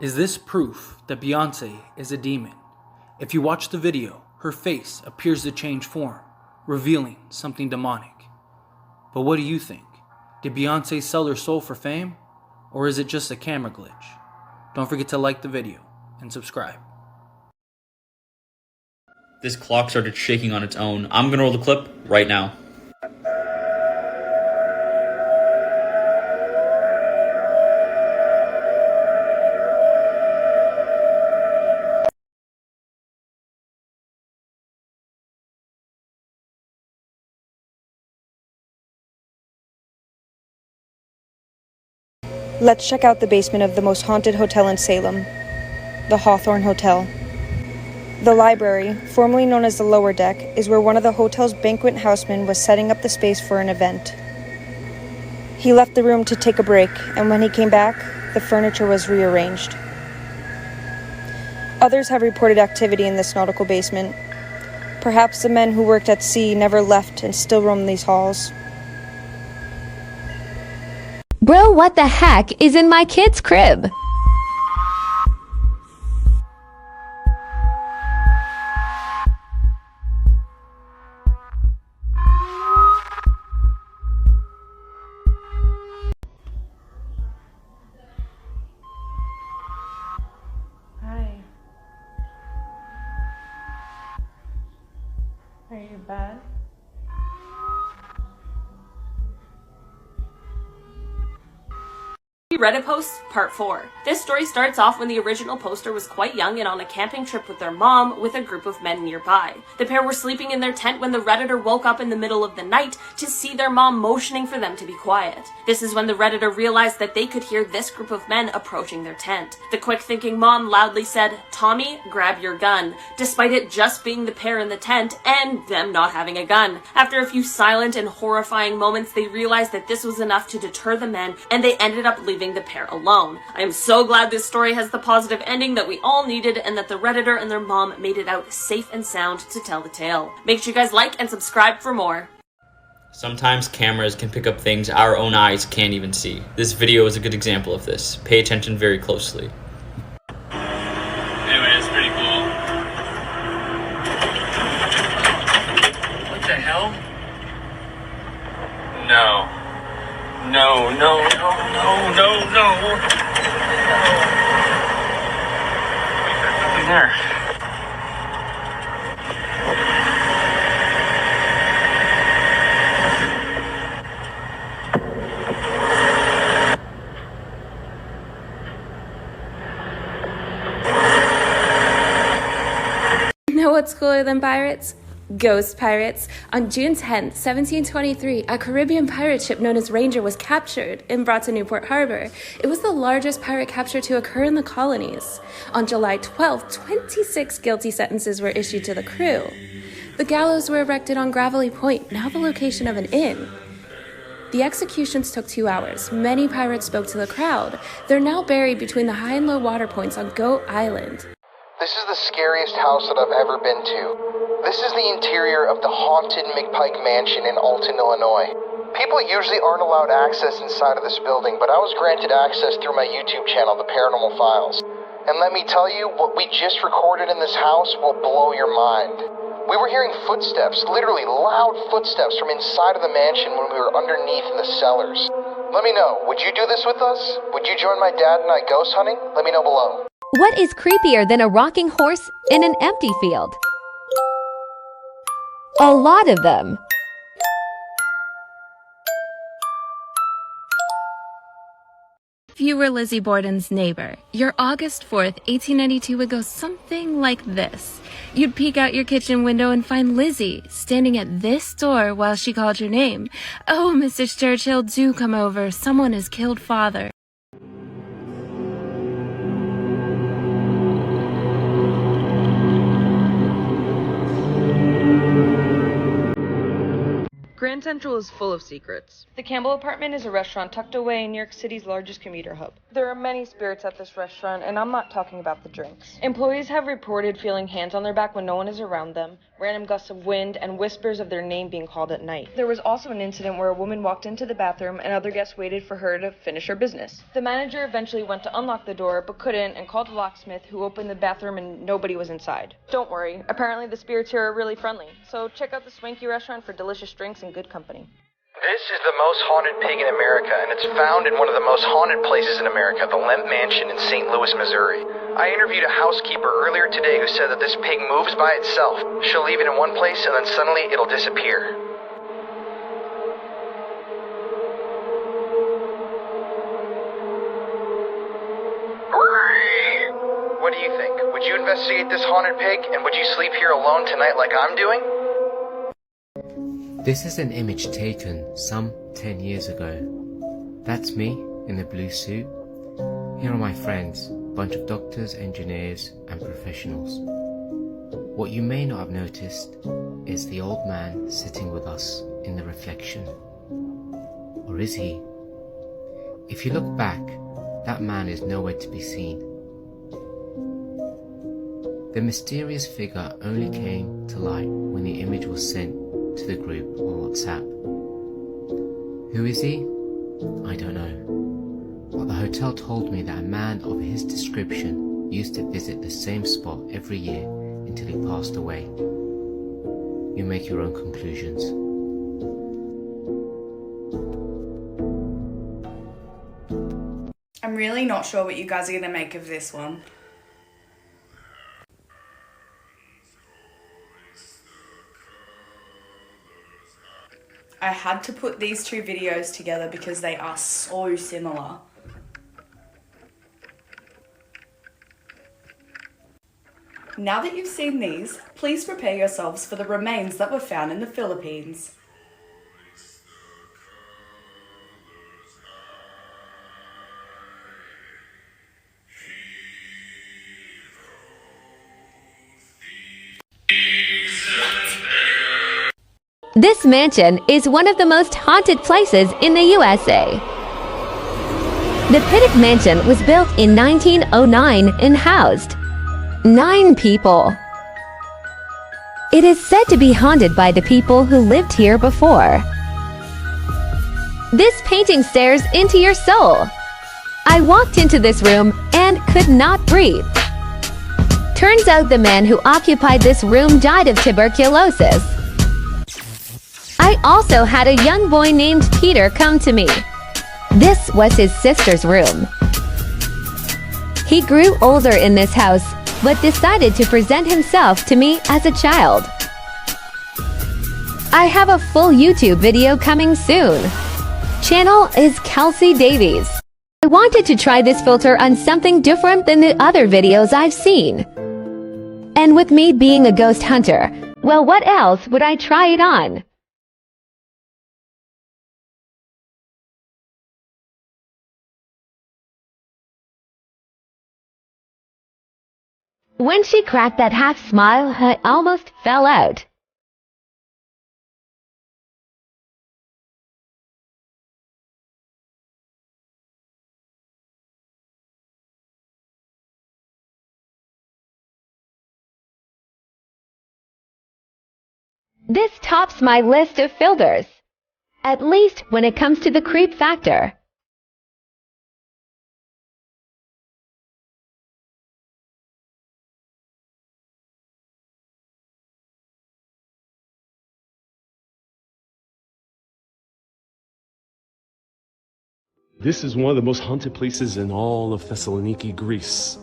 Is this proof that Beyonce is a demon? If you watch the video, her face appears to change form, revealing something demonic. But what do you think? Did Beyonce sell her soul for fame? Or is it just a camera glitch? Don't forget to like the video and subscribe. This clock started shaking on its own. I'm gonna roll the clip right now. Let's check out the basement of the most haunted hotel in Salem, the Hawthorne Hotel. The library, formerly known as the lower deck, is where one of the hotel's banquet housemen was setting up the space for an event. He left the room to take a break, and when he came back, the furniture was rearranged. Others have reported activity in this nautical basement. Perhaps the men who worked at sea never left and still roam these halls. Bro, what the heck is in my kid's crib? Hi. Are you bad? Reddit posts, part 4. This story starts off when the original poster was quite young and on a camping trip with their mom with a group of men nearby. The pair were sleeping in their tent when the Redditor woke up in the middle of the night to see their mom motioning for them to be quiet. This is when the Redditor realized that they could hear this group of men approaching their tent. The quick-thinking mom loudly said, "Tommy, grab your gun," despite it just being the pair in the tent and them not having a gun. After a few silent and horrifying moments, they realized that this was enough to deter the men, and they ended up leaving the pair alone. I am so glad this story has the positive ending that we all needed and that the Redditor and their mom made it out safe and sound to tell the tale. Make sure you guys like and subscribe for more. Sometimes cameras can pick up things our own eyes can't even see. This video is a good example of this. Pay attention very closely. Anyway, it's pretty cool. What the hell? No. No, no, no, no, no, no. Wait, there's nothing there. Know what's cooler than pirates? Ghost pirates. On June 10th, 1723, a Caribbean pirate ship known as Ranger was captured and brought to Newport Harbor. It was the largest pirate capture to occur in the colonies. On July 12th, 26 guilty sentences were issued to the crew. The gallows were erected on Gravelly Point, now the location of an inn. The executions took 2 hours. Many pirates spoke to the crowd. They're now buried between the high and low water points on Goat Island. This is the scariest house that I've ever been to. This is the interior of the haunted Mctike mansion in Alton, Illinois. People usually aren't allowed access inside of this building, but I was granted access through my YouTube channel, The Paranormal Files. And let me tell you, what we just recorded in this house will blow your mind. We were hearing footsteps, literally loud footsteps from inside of the mansion when we were underneath in the cellars. Let me know, would you do this with us? Would you join my dad and I ghost hunting? Let me know below. What is creepier than a rocking horse in an empty field? A lot of them. If you were Lizzie Borden's neighbor, your August 4th, 1892 would go something like this. You'd peek out your kitchen window and find Lizzie standing at this door while she called your name. "Oh, Mrs. Churchill, do come over. Someone has killed Father." Grand Central is full of secrets. The Campbell Apartment is a restaurant tucked away in New York City's largest commuter hub. There are many spirits at this restaurant, and I'm not talking about the drinks. Employees have reported feeling hands on their back when no one is around them, random gusts of wind, and whispers of their name being called at night. There was also an incident where a woman walked into the bathroom and other guests waited for her to finish her business. The manager eventually went to unlock the door, but couldn't, and called a locksmith who opened the bathroom and nobody was inside. Don't worry, apparently the spirits here are really friendly, so check out the swanky restaurant for delicious drinks and good company. This is the most haunted pig in America, and it's found in one of the most haunted places in America, the Lemp Mansion in St. Louis, Missouri. I interviewed a housekeeper earlier today who said that this pig moves by itself. She'll leave it in one place and then suddenly it'll disappear. What do you think? Would you investigate this haunted pig, and would you sleep here alone tonight like I'm doing? This is an image taken some 10 years ago. That's me in a blue suit. Here are my friends, bunch of doctors, engineers and professionals. What you may not have noticed is the old man sitting with us in the reflection. Or is he? If you look back, that man is nowhere to be seen. The mysterious figure only came to light when the image was sent to the group on WhatsApp. Who is he? I don't know. But the hotel told me that a man of his description used to visit the same spot every year until he passed away. You make your own conclusions. I'm really not sure what you guys are going to make of this one. I had to put these two videos together because they are so similar. Now that you've seen these, please prepare yourselves for the remains that were found in the Philippines. This mansion is one of the most haunted places in the USA. The Pittock Mansion was built in 1909 and housed 9 people. It is said to be haunted by the people who lived here before. This painting stares into your soul. I walked into this room and could not breathe. Turns out the man who occupied this room died of tuberculosis. I also had a young boy named Peter come to me. This was his sister's room. He grew older in this house, but decided to present himself to me as a child. I have a full YouTube video coming soon. Channel is Kelsey Davies. I wanted to try this filter on something different than the other videos I've seen. And with me being a ghost hunter, well, what else would I try it on? When she cracked that half smile, I almost fell out. This tops my list of filters, at least when it comes to the creep factor. This is one of the most haunted places in all of Thessaloniki, Greece.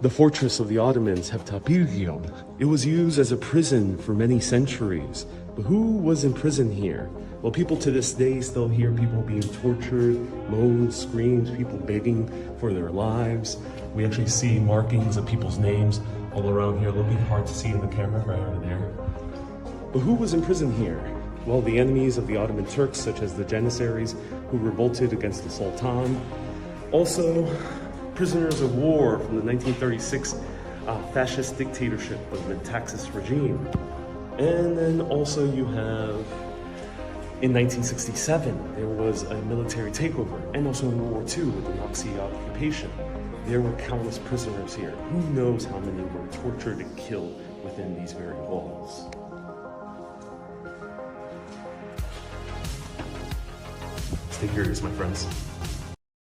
The fortress of the Ottomans, Heptapilion. It was used as a prison for many centuries. But who was in prison here? Well, people to this day still hear people being tortured, moans, screams, people begging for their lives. We actually see markings of people's names all around here. A little bit hard to see in the camera right over there. But who was in prison here? Well, the enemies of the Ottoman Turks, such as the Janissaries, who revolted against the Sultan. Also, prisoners of war from the 1936 fascist dictatorship of the Mctike regime. And then also you have In 1967, there was a military takeover, and also in World War II with the Nazi occupation. There were countless prisoners here. Who knows how many were tortured and killed within these very walls. Stay curious, my friends.